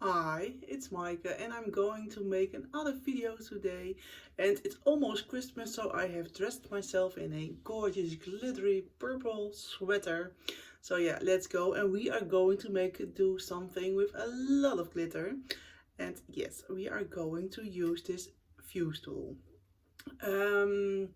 Hi, it's Maaike and I'm going to make another video today, and it's almost Christmas, so I have dressed myself in a gorgeous glittery purple sweater. So yeah, let's go, and we are going to do something with a lot of glitter. And yes, we are going to use this fuse tool. Um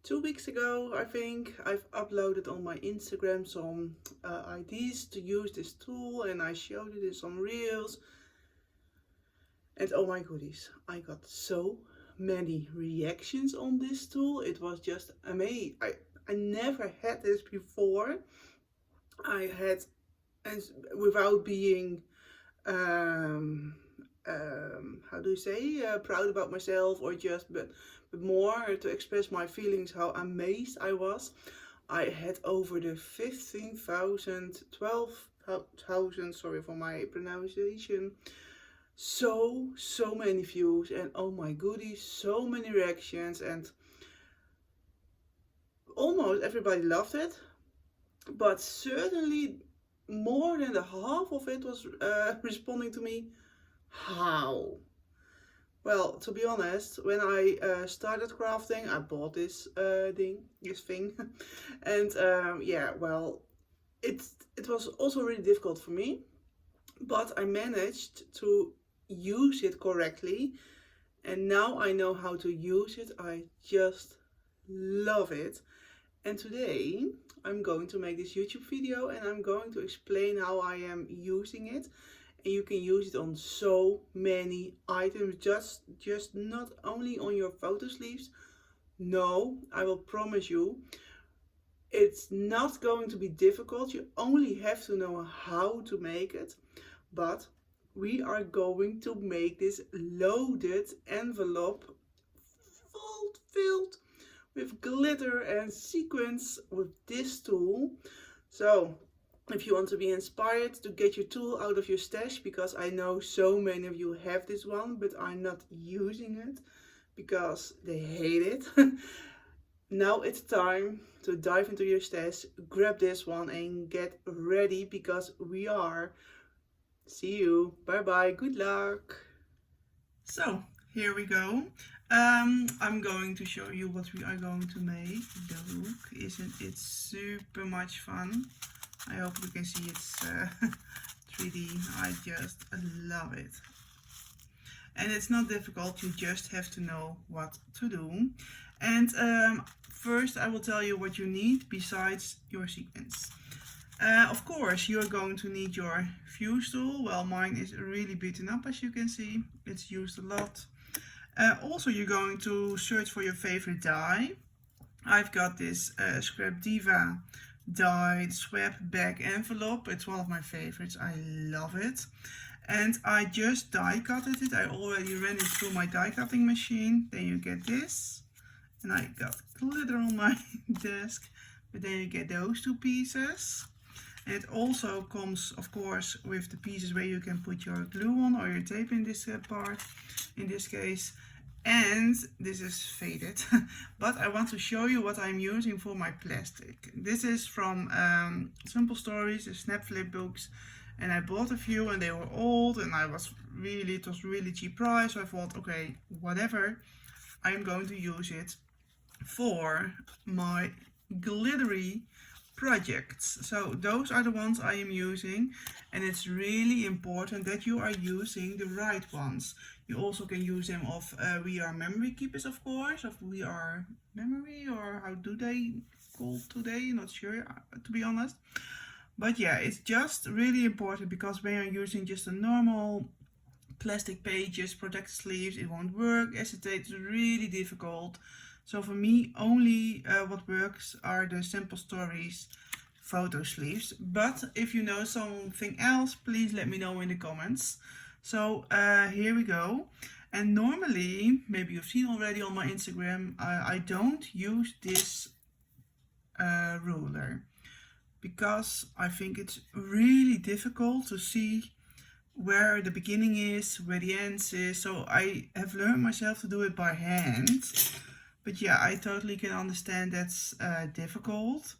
2 weeks ago, I think, I've uploaded on my Instagram some ideas to use this tool, and I showed it in some reels. And oh my goodies, I got so many reactions on this tool. It was just amazing. I never had this before. I had, and without being, um, how do you say, proud about myself, or just, but more to express my feelings, how amazed I was. I had over the 15,000, 12,000, sorry for my pronunciation, so many views, and oh my goodies, so many reactions, and almost everybody loved it, but certainly more than the half of it was responding to me, how? Well, to be honest, when I started crafting, I bought this thing, and yeah, well, it was also really difficult for me, but I managed to use it correctly, and now I know how to use it. I just love it. And today I'm going to make this YouTube video, and I'm going to explain how I am using it. And you can use it on so many items, just not only on your photo sleeves. No, I will promise you, it's not going to be difficult. You only have to know how to make it. But we are going to make this loaded envelope filled with glitter and sequins with this tool. So if you want to be inspired to get your tool out of your stash, because I know so many of you have this one but are not using it because they hate it. Now it's time to dive into your stash, grab this one and get ready, because we are. See you. Bye bye. Good luck. So here we go. I'm going to show you what we are going to make. The look, isn't it super much fun? I hope you can see it's 3D. I just love it. And it's not difficult, you just have to know what to do. And first I will tell you what you need besides your sequins. Of course, you're going to need your fuse tool. Well, mine is really beaten up, as you can see. It's used a lot. Also, you're going to search for your favorite die. I've got this Scrap Diva die swap bag envelope. It's one of my favorites. I love it. And I just die cutted it. I already ran it through my die cutting machine. Then you get this. And I got glitter on my desk. But then you get those two pieces. And it also comes, of course, with the pieces where you can put your glue on, or your tape in this part, in this case. And this is faded, but I want to show you what I'm using for my plastic. This is from Simple Stories, the snap flip books, and I bought a few and they were old, and it was really cheap price, so I thought, okay, whatever, I'm going to use it for my glittery projects. So those are the ones I am using, and it's really important that you are using the right ones. You also can use them of We Are Memory Keepers, of course, of We Are Memory, or how do they call today, not sure, to be honest. But yeah, it's just really important, because when you're using just a normal plastic pages, protected sleeves, it won't work. Acetate is really difficult. So for me, only what works are the Simple Stories photo sleeves. But if you know something else, please let me know in the comments. So here we go. And normally, maybe you've seen already on my Instagram, I don't use this ruler, because I think it's really difficult to see where the beginning is, where the end is. So I have learned myself to do it by hand. But yeah, I totally can understand that's difficult.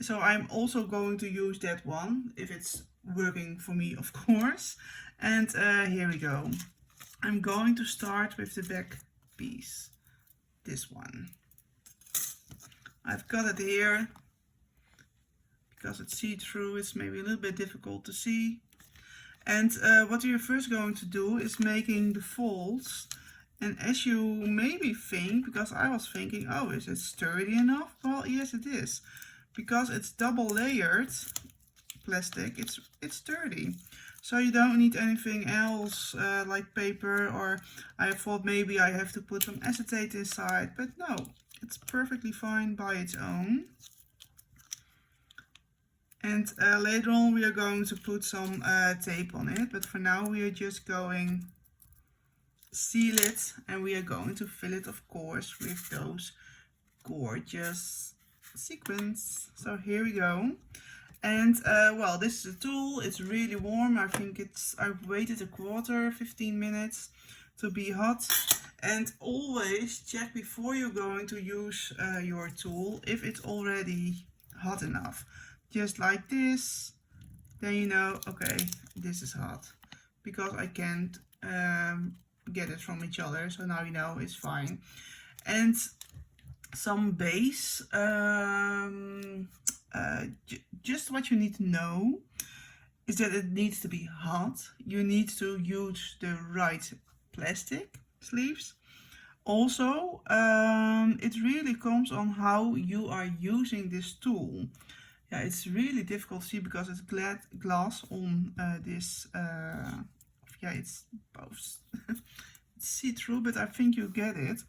So I'm also going to use that one. If it's working for me, of course. And here we go. I'm going to start with the back piece, this one. I've got it here because it's see-through, it's maybe a little bit difficult to see. And what you're first going to do is making the folds. And as you maybe think, because I was thinking, oh, is it sturdy enough? Well, yes, it is. Because it's double layered plastic, it's sturdy. So you don't need anything else like paper, or I thought maybe I have to put some acetate inside, but no, it's perfectly fine by its own. And later on we are going to put some tape on it, but for now we are just going seal it, and we are going to fill it, of course, with those gorgeous sequins. So here we go. And well, this is a tool, it's really warm. I think I've waited 15 minutes to be hot. And always check before you're going to use your tool if it's already hot enough. Just like this, then you know, okay, this is hot. Because I can't get it from each other, so now you know it's fine. And some base, just what you need to know is that it needs to be hot. You need to use the right plastic sleeves. Also, it really comes on how you are using this tool. Yeah, it's really difficult to see because it's glass on this. Yeah, it's both it's see-through, but I think you get it.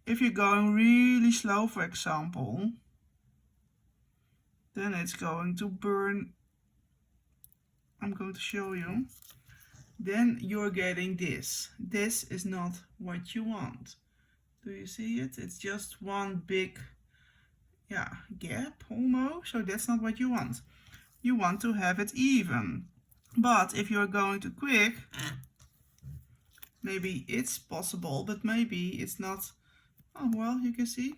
If you're going really slow, for example, then it's going to burn. I'm going to show you. Then you're getting this. This is not what you want. Do you see it? It's just one big, yeah, gap almost. So that's not what you want. You want to have it even. But if you're going too quick, maybe it's possible, but maybe it's not. Oh, well, you can see.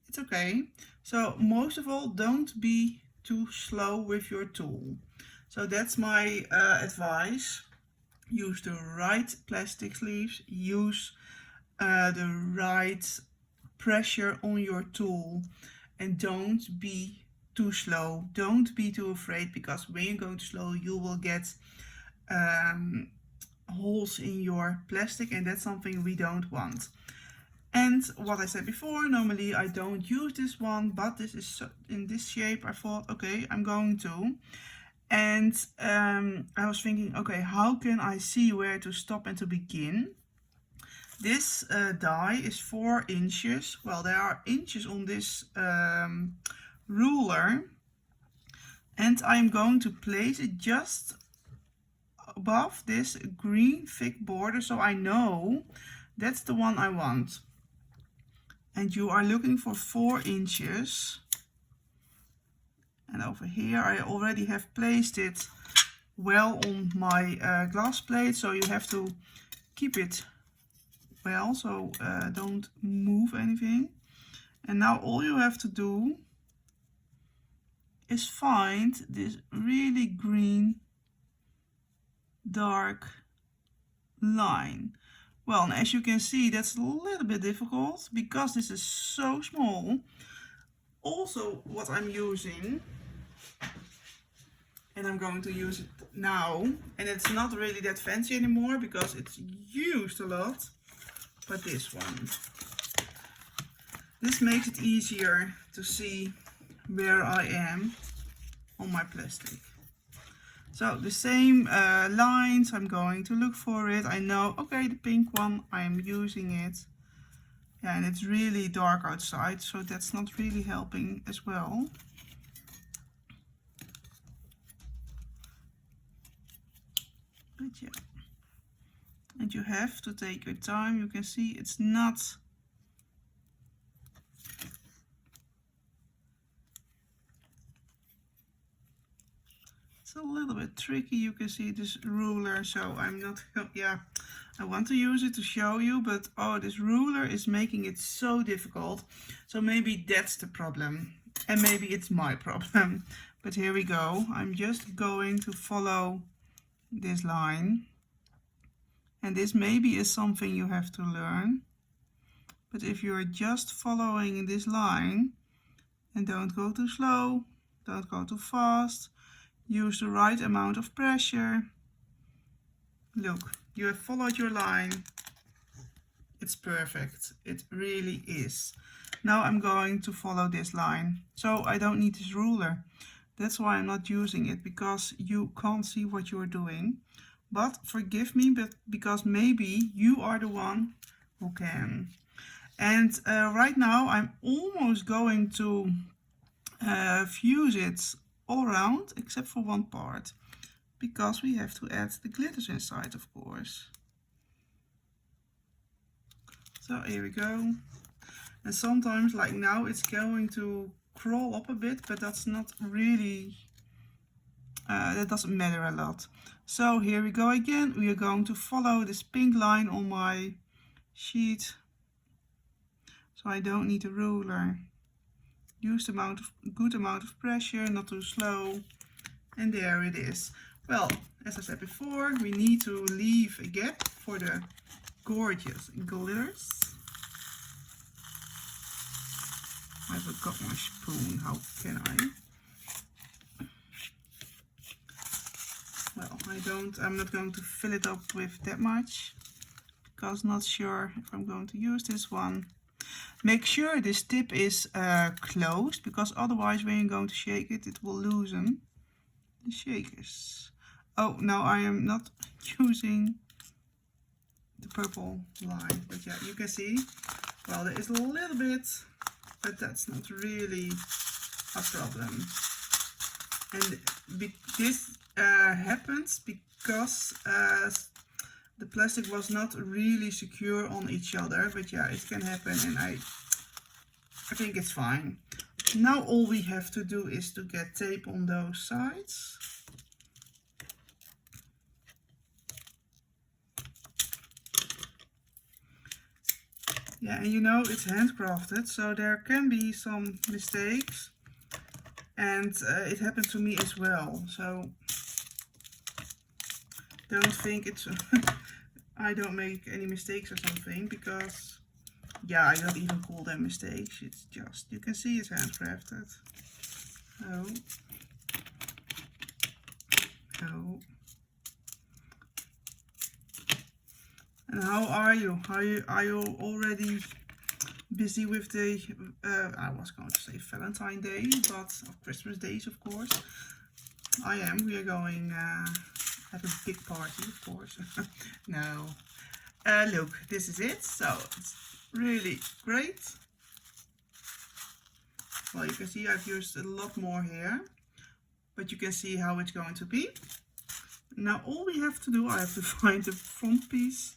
It's okay. So most of all, don't be too slow with your tool. So that's my advice. Use the right plastic sleeves. Use the right pressure on your tool. And don't be too slow. Don't be too afraid, because when you're going too slow, you will get holes in your plastic, and that's something we don't want. And what I said before, normally I don't use this one, but this is in this shape. I thought, okay, I'm going to. And I was thinking, okay, how can I see where to stop and to begin? This die is 4 inches. Well, there are inches on this ruler. And I'm going to place it just above this green thick border, so I know that's the one I want. And you are looking for 4 inches. And over here I already have placed it well on my glass plate, so you have to keep it well, so don't move anything. And now all you have to do is find this really green dark line. Well, and as you can see, that's a little bit difficult because this is so small. Also, what I'm using, and I'm going to use it now, and it's not really that fancy anymore because it's used a lot, but this one. This makes it easier to see where I am on my plastic. So the same lines, I'm going to look for it. I know, okay, the pink one, I'm using it. Yeah, and it's really dark outside, so that's not really helping as well. But yeah, and you have to take your time. You can see it's not a little bit tricky. You can see this ruler, so I'm not, yeah, I want to use it to show you, but oh, this ruler is making it so difficult. So maybe that's the problem, and maybe it's my problem, But here we go. I'm just going to follow this line. And this maybe is something you have to learn. But if you're just following this line and don't go too slow, don't go too fast, use the right amount of pressure. Look, you have followed your line. It's perfect. It really is. Now I'm going to follow this line. So I don't need this ruler. That's why I'm not using it, because you can't see what you're doing. But forgive me, but because maybe you are the one who can. And right now I'm almost going to fuse it all around except for one part, because we have to add the glitters inside, of course. So here we go. And sometimes, like now, it's going to crawl up a bit, but that's not really, that doesn't matter a lot. So here we go again. We are going to follow this pink line on my sheet. So I don't need a ruler. Use the good amount of pressure, not too slow. And there it is. Well, as I said before, we need to leave a gap for the gorgeous glitters. I forgot my spoon, how can I? Well, I'm not going to fill it up with that much, because I'm not sure if I'm going to use this one. Make sure this tip is closed, because otherwise when you're going to shake it, it will loosen the shakers. Oh, now I am not using the purple line, but yeah, you can see, well, there is a little bit, but that's not really a problem. And this happens because the plastic was not really secure on each other, but yeah, it can happen, and I think it's fine. Now all we have to do is to get tape on those sides. Yeah, and you know, it's handcrafted, so there can be some mistakes, and it happened to me as well, so don't think it's I don't make any mistakes or something, because yeah, I don't even call them mistakes. It's just, you can see it's handcrafted. Oh. Oh. And how are you? Are you already busy with the, I was going to say Valentine's Day, but Christmas days, of course. I am. We are going have a big party, of course. No. Look, this is it. So it's really great. Well, you can see I've used a lot more here, but you can see how it's going to be. Now all we have to do, I have to find the front piece.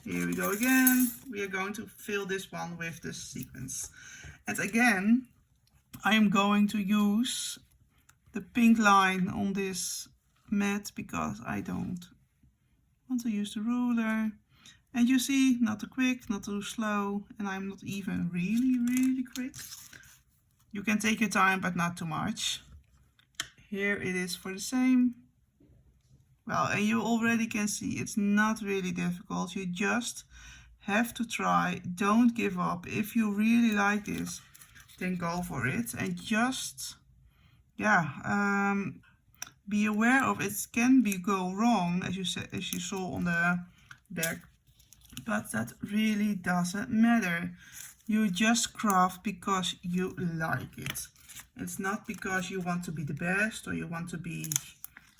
Here we go again. We are going to fill this one with the sequins. And again, I am going to use the pink line on this mat, because I don't want to use the ruler. And you see, not too quick, not too slow, and I'm not even really quick. You can take your time, but not too much. Here it is for the same. Well, and you already can see it's not really difficult. You just have to try. Don't give up. If you really like this, then go for it. And just, yeah, be aware of it can go wrong, as you saw on the back. But that really doesn't matter. You just craft because you like it. It's not because you want to be the best, or you want to be,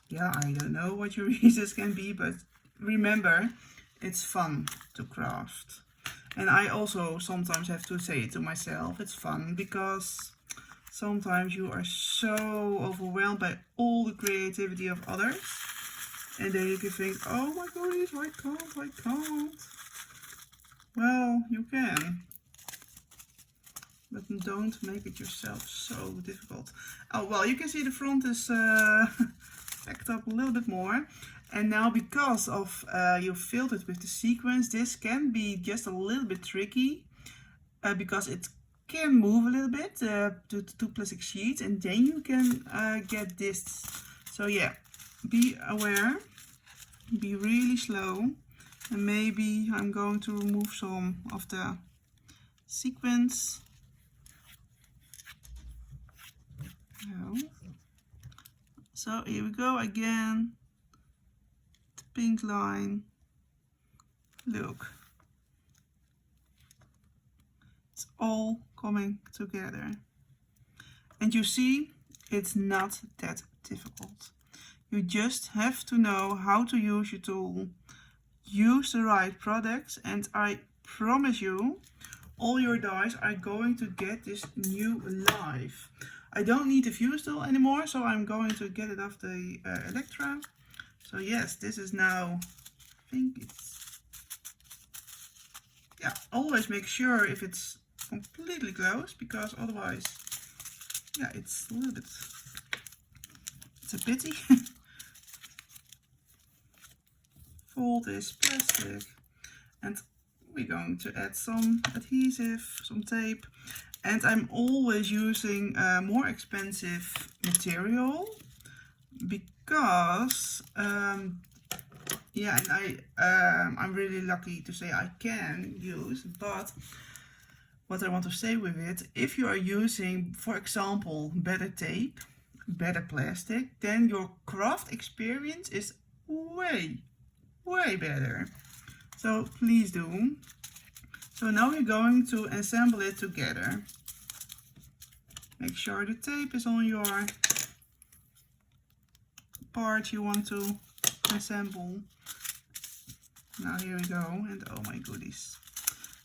yeah, I don't know what your reasons can be, but remember, it's fun to craft. And I also sometimes have to say it to myself, it's fun, because sometimes you are so overwhelmed by all the creativity of others, and then you can think, oh my goodness, I can't. Well, you can, but don't make it yourself so difficult. Oh, well, you can see the front is packed up a little bit more. And now, because of you filled it with the sequins, this can be just a little bit tricky, because it can move a little bit to the two plastic sheets, and then you can get this. So yeah, be aware, be really slow, and maybe I'm going to remove some of the sequins. So here we go again, the pink line. Look, it's all coming together, and you see it's not that difficult. You just have to know how to use your tool, use the right products, and I promise you all your dies are going to get this new life. I don't need the fusetool anymore, so I'm going to get it off the Electra. So yes, this is now, I think it's, yeah, always make sure if it's completely closed, because otherwise, yeah, it's a little bit, it's a pity. Fold this plastic, and we're going to add some adhesive, some tape. And I'm always using more expensive material because yeah, and I'm really lucky to say I can use. But what I want to say with it, if you are using, for example, better tape, better plastic, then your craft experience is way better. So please do. So now we're going to assemble it together. Make sure the tape is on your part you want to assemble. Now here we go, and oh my goodies.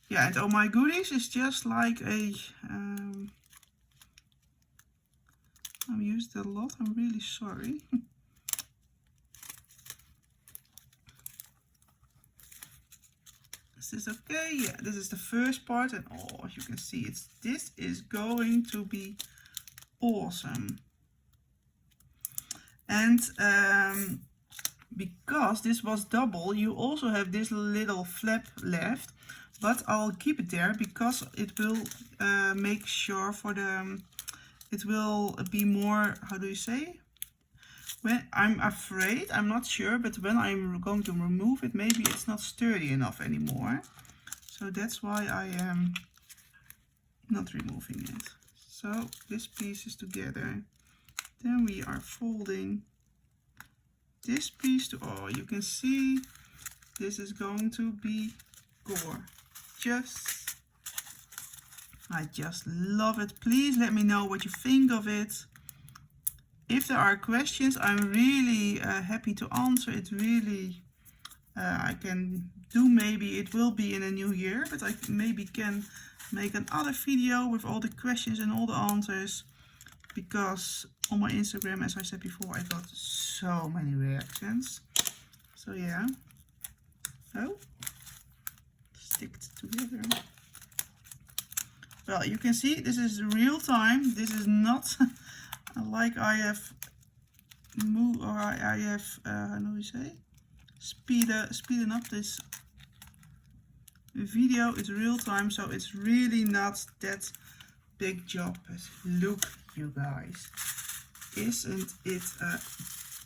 Yeah, and oh my goodies is just like a, I've used it a lot, I'm really sorry. Is this okay? Yeah, this is the first part, and oh, as you can see, this is going to be awesome. And because this was double, you also have this little flap left, but I'll keep it there because it will make sure for the, it will be more, how do you say? When I'm afraid, I'm not sure, but when I'm going to remove it, maybe it's not sturdy enough anymore. So that's why I am not removing it. So this piece is together. Then we are folding this piece to, oh, you can see this is going to be gorgeous. I just love it. Please let me know what you think of it. If there are questions, I'm really happy to answer it. Really, I can do, maybe it will be in a new year, but I maybe can make another video with all the questions and all the answers, because on my Instagram, as I said before, I got so many reactions. So yeah. Oh, stick it together. Well, you can see this is real time. This is not like I have moved, or I have how do you say, speeding up this video. It's real time, so it's really not that big job. But look, you guys, isn't it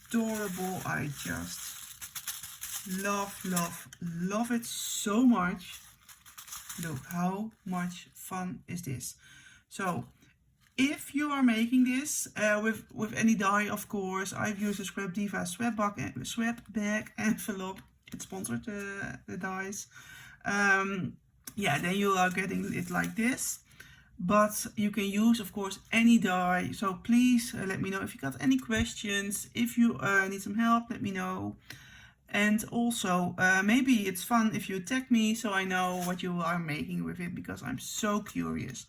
adorable? I just love it so much. Look how much fun is this. So if you are making this with any die, of course, I've used a Scrap Diva swap bag envelope. It sponsored the dies. Yeah, then you are getting it like this. But you can use, of course, any die. So please let me know if you got any questions. If you need some help, let me know. And also, maybe it's fun if you tag me so I know what you are making with it, because I'm so curious.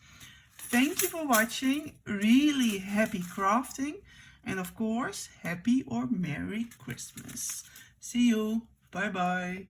Thank you for watching. Really happy crafting. And of course, happy or Merry Christmas. See you. Bye bye.